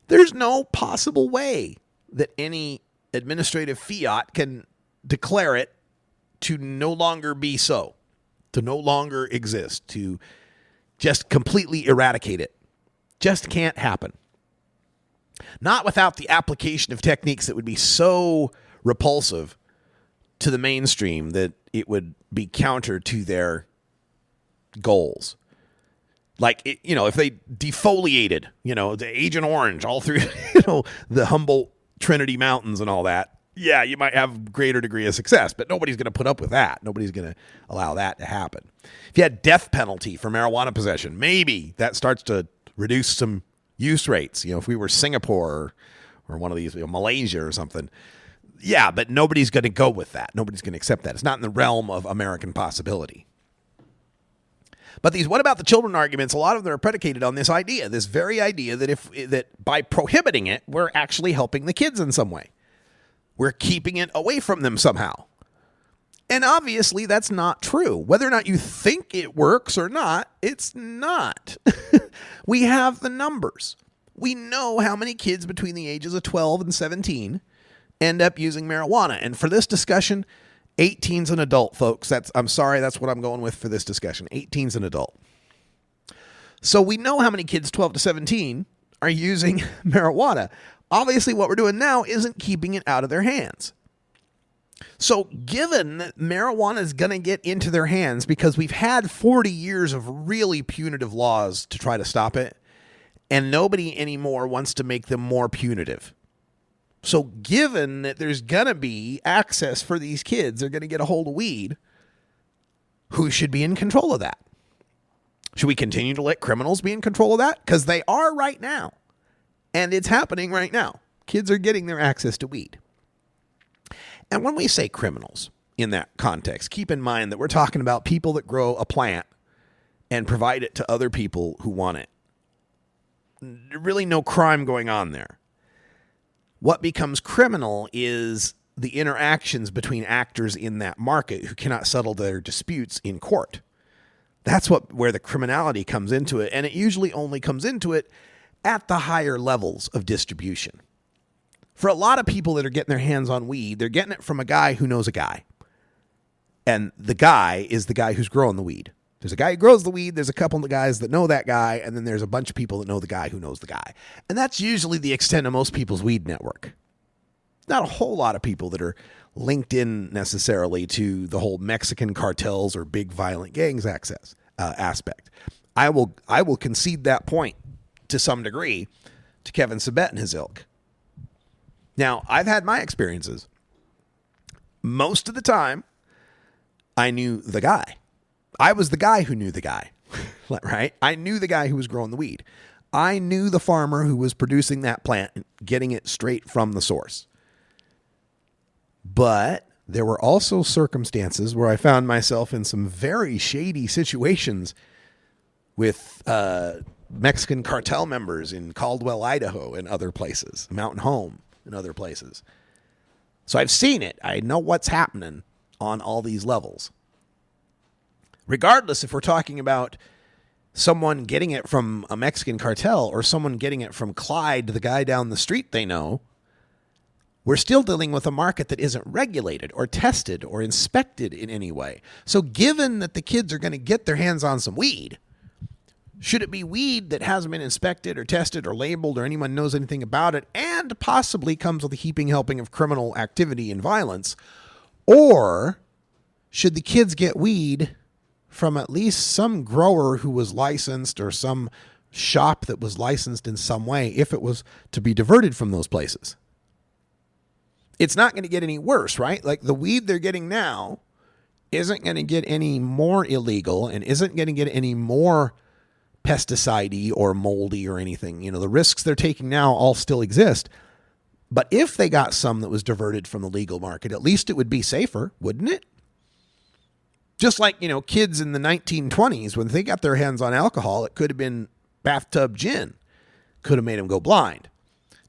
There's no possible way that any administrative fiat can declare it to no longer be so, to no longer exist, to just completely eradicate it. Just can't happen. Not without the application of techniques that would be so repulsive to the mainstream that it would be counter to their goals. Like, if they defoliated, the Agent Orange all through, the Humboldt Trinity Mountains and all that, yeah, you might have greater degree of success, but nobody's going to put up with that. Nobody's going to allow that to happen. If you had death penalty for marijuana possession, maybe that starts to reduce some use rates. If we were Singapore or one of these, Malaysia or something. Yeah, but nobody's going to go with that. Nobody's going to accept that. It's not in the realm of American possibility. But these what about the children arguments, a lot of them are predicated on this idea, this very idea that by prohibiting it, we're actually helping the kids in some way. We're keeping it away from them somehow. And obviously that's not true. Whether or not you think it works or not, it's not. We have the numbers. We know how many kids between the ages of 12 and 17 end up using marijuana. And for this discussion, 18's an adult, folks. I'm sorry, that's what I'm going with for this discussion. 18's an adult. So we know how many kids 12 to 17 are using marijuana. Obviously, what we're doing now isn't keeping it out of their hands. So given that marijuana is going to get into their hands because we've had 40 years of really punitive laws to try to stop it, and nobody anymore wants to make them more punitive. So given that there's going to be access for these kids, they're going to get a hold of weed, who should be in control of that? Should we continue to let criminals be in control of that? Because they are right now. And it's happening right now. Kids are getting their access to weed. And when we say criminals in that context, keep in mind that we're talking about people that grow a plant and provide it to other people who want it. There's really no crime going on there. What becomes criminal is the interactions between actors in that market who cannot settle their disputes in court. That's where the criminality comes into it, and it usually only comes into it at the higher levels of distribution. For a lot of people that are getting their hands on weed, they're getting it from a guy who knows a guy. And the guy is the guy who's growing the weed. There's a guy who grows the weed, there's a couple of guys that know that guy, and then there's a bunch of people that know the guy who knows the guy. And that's usually the extent of most people's weed network. Not a whole lot of people that are linked in necessarily to the whole Mexican cartels or big violent gangs aspect. I will concede that point to some degree to Kevin Sabet and his ilk. Now, I've had my experiences. Most of the time, I knew the guy. I was the guy who knew the guy, right? I knew the guy who was growing the weed. I knew the farmer who was producing that plant and getting it straight from the source. But there were also circumstances where I found myself in some very shady situations with Mexican cartel members in Caldwell, Idaho, and other places, Mountain Home and other places. So I've seen it. I know what's happening on all these levels. Regardless if we're talking about someone getting it from a Mexican cartel or someone getting it from Clyde, the guy down the street they know, we're still dealing with a market that isn't regulated or tested or inspected in any way. So given that the kids are going to get their hands on some weed, should it be weed that hasn't been inspected or tested or labeled or anyone knows anything about it and possibly comes with a heaping helping of criminal activity and violence? Or should the kids get weed from at least some grower who was licensed or some shop that was licensed in some way if it was to be diverted from those places? It's not going to get any worse, right? Like the weed they're getting now isn't going to get any more illegal and isn't going to get any more pesticide-y or moldy or anything. You know, the risks they're taking now all still exist. But if they got some that was diverted from the legal market, at least it would be safer, wouldn't it? Just like, you know, kids in the 1920s, when they got their hands on alcohol, it could have been bathtub gin. Could have made them go blind.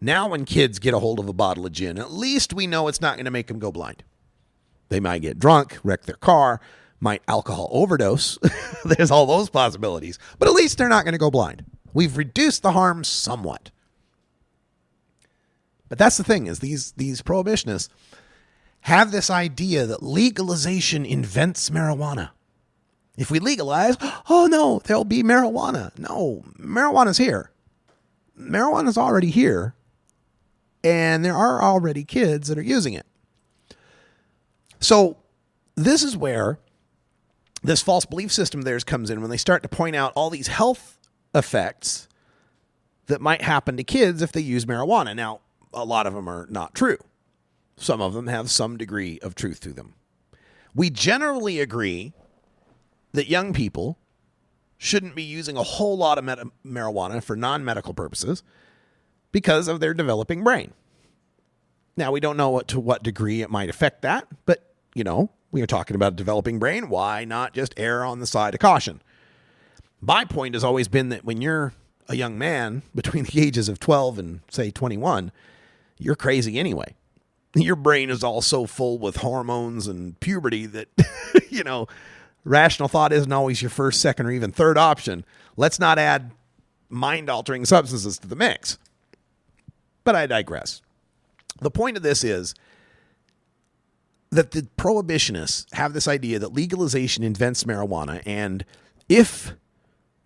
Now when kids get a hold of a bottle of gin, at least we know it's not going to make them go blind. They might get drunk, wreck their car, might alcohol overdose. There's all those possibilities. But at least they're not going to go blind. We've reduced the harm somewhat. But that's the thing, is these prohibitionists have this idea that legalization invents marijuana. If we legalize, oh no, there'll be marijuana. No, marijuana's here. Marijuana's already here. And there are already kids that are using it. So this is where this false belief system of theirs comes in, when they start to point out all these health effects that might happen to kids if they use marijuana. Now, a lot of them are not true. Some of them have some degree of truth to them. We generally agree that young people shouldn't be using a whole lot of marijuana for non-medical purposes because of their developing brain. Now, we don't know to what degree it might affect that, but, we are talking about a developing brain. Why not just err on the side of caution? My point has always been that when you're a young man between the ages of 12 and, say, 21, you're crazy anyway. Your brain is all so full with hormones and puberty that, rational thought isn't always your first, second, or even third option. Let's not add mind-altering substances to the mix. But I digress. The point of this is that the prohibitionists have this idea that legalization invents marijuana, and if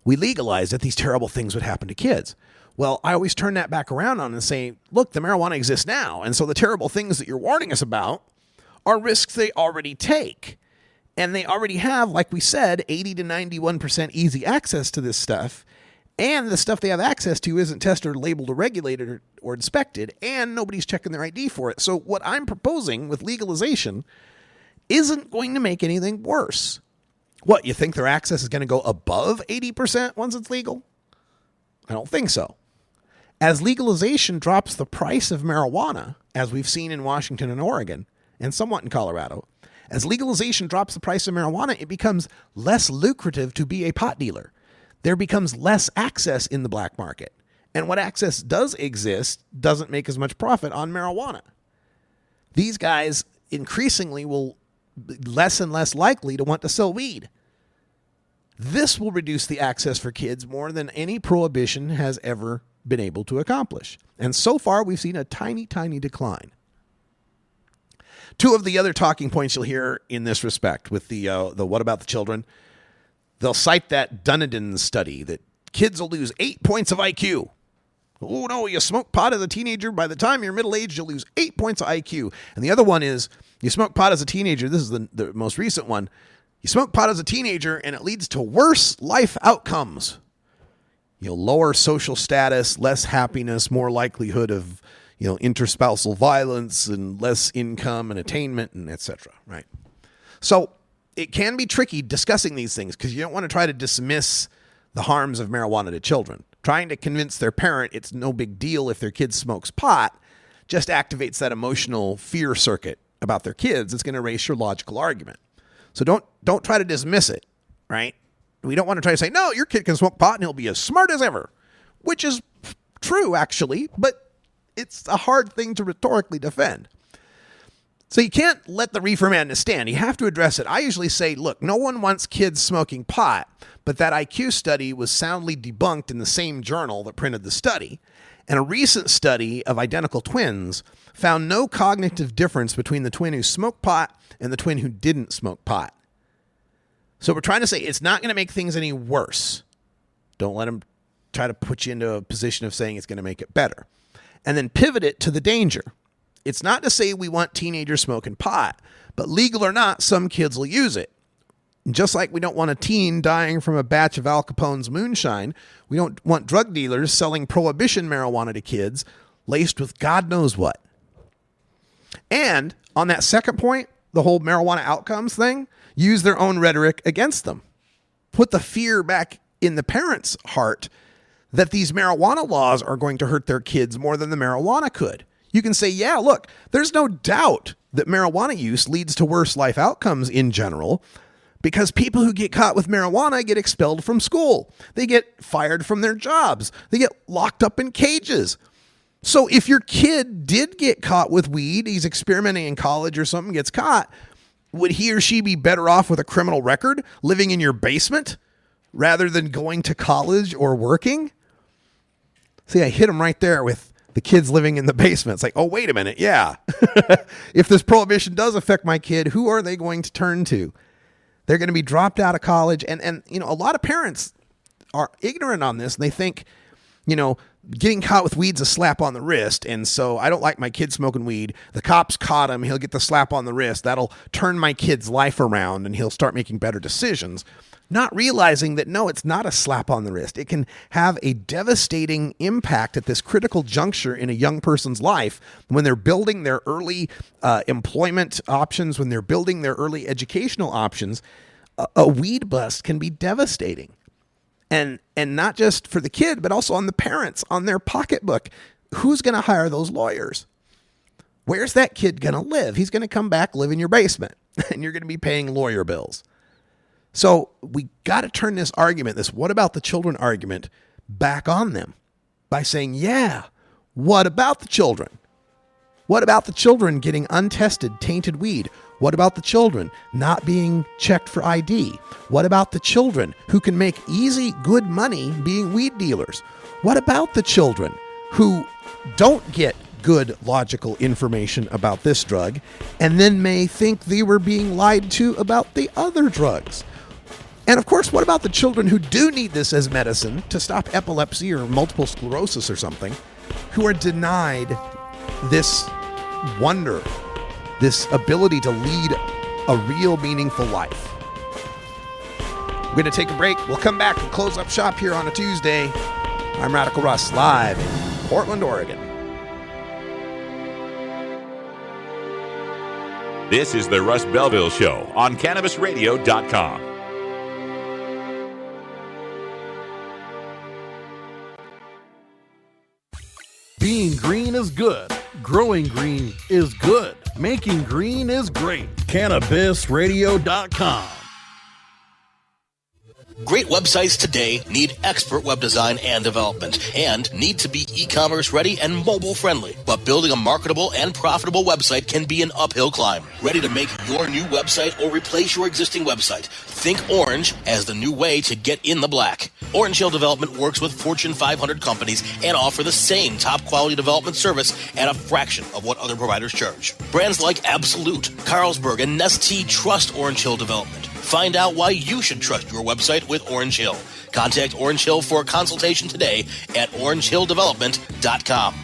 we legalized it, these terrible things would happen to kids. Well, I always turn that back around on and say, look, the marijuana exists now, and so the terrible things that you're warning us about are risks they already take. And they already have, like we said, 80 to 91% easy access to this stuff. And the stuff they have access to isn't tested or labeled or regulated or inspected, and nobody's checking their ID for it. So what I'm proposing with legalization isn't going to make anything worse. What, you think their access is going to go above 80% once it's legal? I don't think so. As legalization drops the price of marijuana, as we've seen in Washington and Oregon, and somewhat in Colorado, as legalization drops the price of marijuana, it becomes less lucrative to be a pot dealer. There becomes less access in the black market. And what access does exist doesn't make as much profit on marijuana. These guys increasingly will be less and less likely to want to sell weed. This will reduce the access for kids more than any prohibition has ever been able to accomplish. And so far, we've seen a tiny, tiny decline. Two of the other talking points you'll hear in this respect with the what about the children? They'll cite that Dunedin study that kids will lose 8 points of IQ. Oh, no, you smoke pot as a teenager. By the time you're middle-aged, you'll lose 8 points of IQ. And the other one is you smoke pot as a teenager. This is the most recent one. You smoke pot as a teenager, and it leads to worse life outcomes. You'll lower social status, less happiness, more likelihood of interspousal violence, and less income and attainment, and etc. Right? So it can be tricky discussing these things because you don't want to try to dismiss the harms of marijuana to children. Trying to convince their parent it's no big deal if their kid smokes pot just activates that emotional fear circuit about their kids. It's going to erase your logical argument. So don't try to dismiss it, right? We don't want to try to say, no, your kid can smoke pot and he'll be as smart as ever, which is true, actually, but it's a hard thing to rhetorically defend. So you can't let the reefer madness stand. You have to address it. I usually say, look, no one wants kids smoking pot, but that IQ study was soundly debunked in the same journal that printed the study. And a recent study of identical twins found no cognitive difference between the twin who smoked pot and the twin who didn't smoke pot. So we're trying to say it's not going to make things any worse. Don't let them try to put you into a position of saying it's going to make it better. And then pivot it to the danger. It's not to say we want teenagers smoking pot, but legal or not, some kids will use it. And just like we don't want a teen dying from a batch of Al Capone's moonshine, we don't want drug dealers selling prohibition marijuana to kids laced with God knows what. And on that second point, the whole marijuana outcomes thing, use their own rhetoric against them. Put the fear back in the parents' heart that these marijuana laws are going to hurt their kids more than the marijuana could. You can say, yeah, look, there's no doubt that marijuana use leads to worse life outcomes in general because people who get caught with marijuana get expelled from school. They get fired from their jobs. They get locked up in cages. So if your kid did get caught with weed, he's experimenting in college or something, gets caught, would he or she be better off with a criminal record living in your basement rather than going to college or working? See, I hit him right there with the kids living in the basement. It's like, oh, wait a minute. Yeah. If this prohibition does affect my kid, who are they going to turn to? They're going to be dropped out of college. And you know, a lot of parents are ignorant on this. And they think, you know, getting caught with weed's a slap on the wrist. And so I don't like my kid smoking weed. The cops caught him. He'll get the slap on the wrist. That'll turn my kid's life around and he'll start making better decisions. Not realizing that, no, it's not a slap on the wrist. It can have a devastating impact at this critical juncture in a young person's life when they're building their early employment options, when they're building their early educational options. A weed bust can be devastating. And not just for the kid, but also on the parents, on their pocketbook. Who's going to hire those lawyers? Where's that kid going to live? He's going to come back, live in your basement, and you're going to be paying lawyer bills. So we got to turn this argument, this what about the children argument, back on them by saying, yeah, what about the children? What about the children getting untested, tainted weed? What about the children not being checked for ID? What about the children who can make easy, good money being weed dealers? What about the children who don't get good, logical information about this drug and then may think they were being lied to about the other drugs? And of course, what about the children who do need this as medicine to stop epilepsy or multiple sclerosis or something, who are denied this wonder, this ability to lead a real meaningful life? We're going to take a break. We'll come back and close up shop here on a Tuesday. I'm Radical Russ, live in Portland, Oregon. This is the Russ Belville Show on CannabisRadio.com. Being green is good. Growing green is good. Making green is great. CannabisRadio.com. Great websites today need expert web design and development and need to be e-commerce ready and mobile friendly. But building a marketable and profitable website can be an uphill climb. Ready to make your new website or replace your existing website? Think Orange as the new way to get in the black. Orange Hill Development works with Fortune 500 companies and offer the same top quality development service at a fraction of what other providers charge. Brands like Absolute, Carlsberg, and Nestea trust Orange Hill Development. Find out why you should trust your website with Orange Hill. Contact Orange Hill for a consultation today at orangehilldevelopment.com.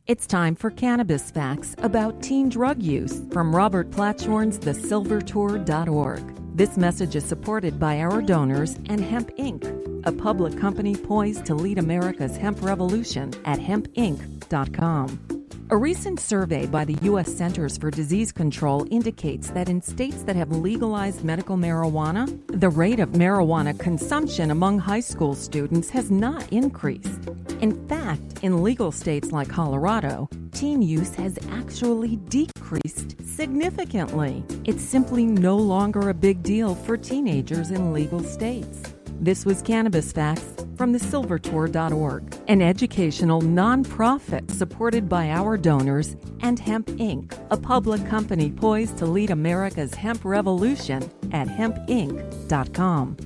It's time for Cannabis Facts about teen drug use from Robert Platshorn's thesilvertour.org. This message is supported by our donors and Hemp Inc., a public company poised to lead America's hemp revolution at hempinc.com. A recent survey by the U.S. Centers for Disease Control indicates that in states that have legalized medical marijuana, the rate of marijuana consumption among high school students has not increased. In fact, in legal states like Colorado, teen use has actually decreased significantly. It's simply no longer a big deal for teenagers in legal states. This was Cannabis Facts from thesilvertour.org, an educational nonprofit supported by our donors and Hemp Inc., a public company poised to lead America's hemp revolution at hempinc.com.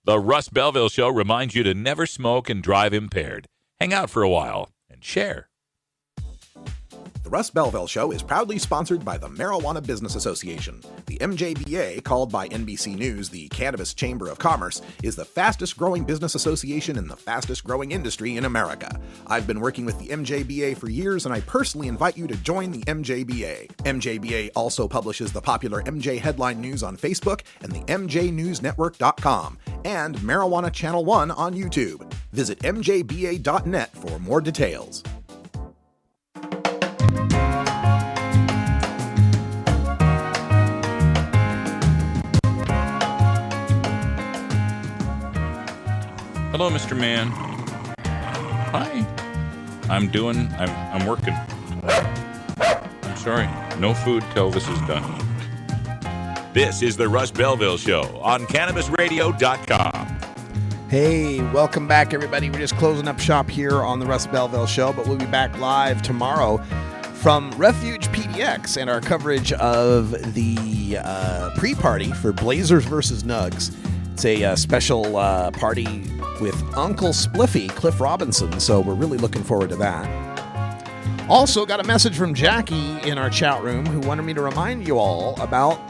The Russ Belville Show reminds you to never smoke and drive impaired. Hang out for a while and share. The Russ Belville Show is proudly sponsored by the Marijuana Business Association. The MJBA, called by NBC News the Cannabis Chamber of Commerce, is the fastest growing business association in the fastest growing industry in America. I've been working with the MJBA for years, and I personally invite you to join the MJBA. MJBA also publishes the popular MJ Headline News on Facebook and the MJNewsNetwork.com and Marijuana Channel 1 on YouTube. Visit mjba.net for more details. Hello, Mr. Man. Hi. I'm working. I'm sorry. No food till this is done. This is the Russ Belville Show on CannabisRadio.com. Hey, welcome back, everybody. We're just closing up shop here on the Russ Belville Show, but we'll be back live tomorrow from Refuge PDX and our coverage of the pre-party for Blazers versus Nugs. It's a special party with Uncle Spliffy, Cliff Robinson, so we're really looking forward to that. Also, got a message from Jackie in our chat room who wanted me to remind you all about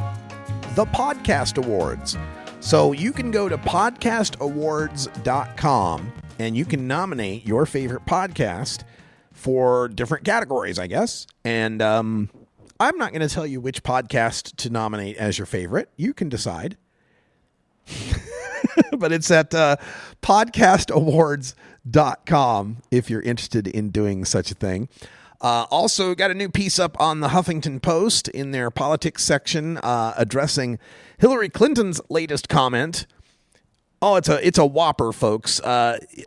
the Podcast Awards. So you can go to podcastawards.com and you can nominate your favorite podcast for different categories, I guess. And I'm not going to tell you which podcast to nominate as your favorite. You can decide. But it's at podcastawards.com if you're interested in doing such a thing. Also, got a new piece up on the Huffington Post in their politics section addressing Hillary Clinton's latest comment. Oh, it's a whopper, folks.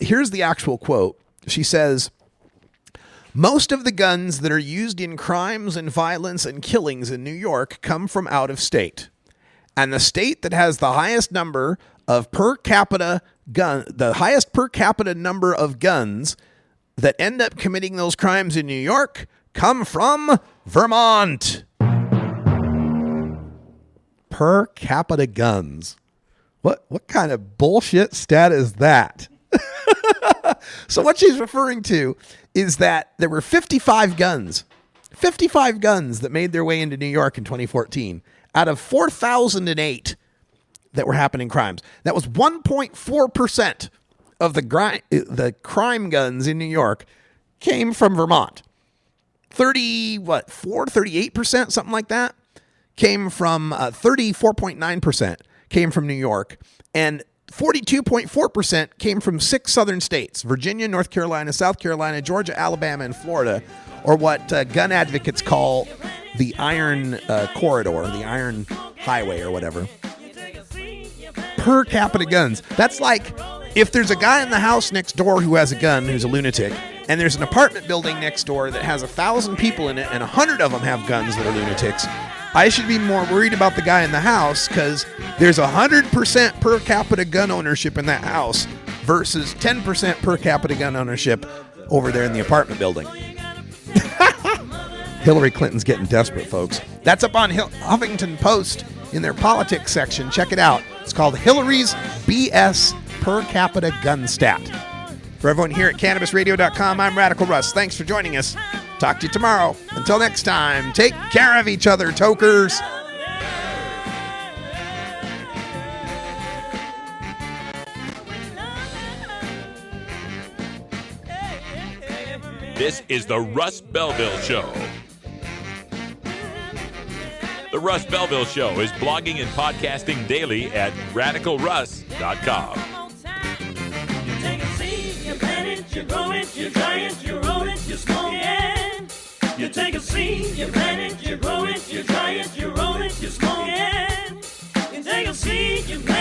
Here's the actual quote. She says, "Most of the guns that are used in crimes and violence and killings in New York come from out of state. And the state that has the highest number of the highest per capita number of guns that end up committing those crimes in New York come from Vermont." Per capita guns. What kind of bullshit stat is that? So what she's referring to is that there were 55 guns that made their way into New York in 2014 out of 4,008 that were happening crimes. That was 1.4% of the crime guns in New York came from Vermont. 38%, something like that, came from 34.9% came from New York, and 42.4% came from 6 southern states: Virginia, North Carolina, South Carolina, Georgia, Alabama, and Florida, or what gun advocates call the Iron Corridor, the Iron Highway, or whatever. Per capita guns. That's like if there's a guy in the house next door who has a gun, who's a lunatic, and there's an apartment building next door that has 1,000 people in it, and 100 of them have guns that are lunatics, I should be more worried about the guy in the house because there's 100% per capita gun ownership in that house versus 10% per capita gun ownership over there in the apartment building. Hillary Clinton's getting desperate, folks. That's up on Huffington Post in their politics section. Check it out. It's called Hillary's BS Per Capita Gun Stat. For everyone here at CannabisRadio.com, I'm Radical Russ. Thanks for joining us. Talk to you tomorrow. Until next time, take care of each other, tokers. This is the Russ Belville Show. The Russ Belville Show is blogging and podcasting daily at RadicalRuss.com. You take a seed, you plant it, you grow it, you dry it, you roll it, you smoke it. You take a seed, you plant it, you grow it, you dry it, you roll it, you smoke it. You take a seed, you plant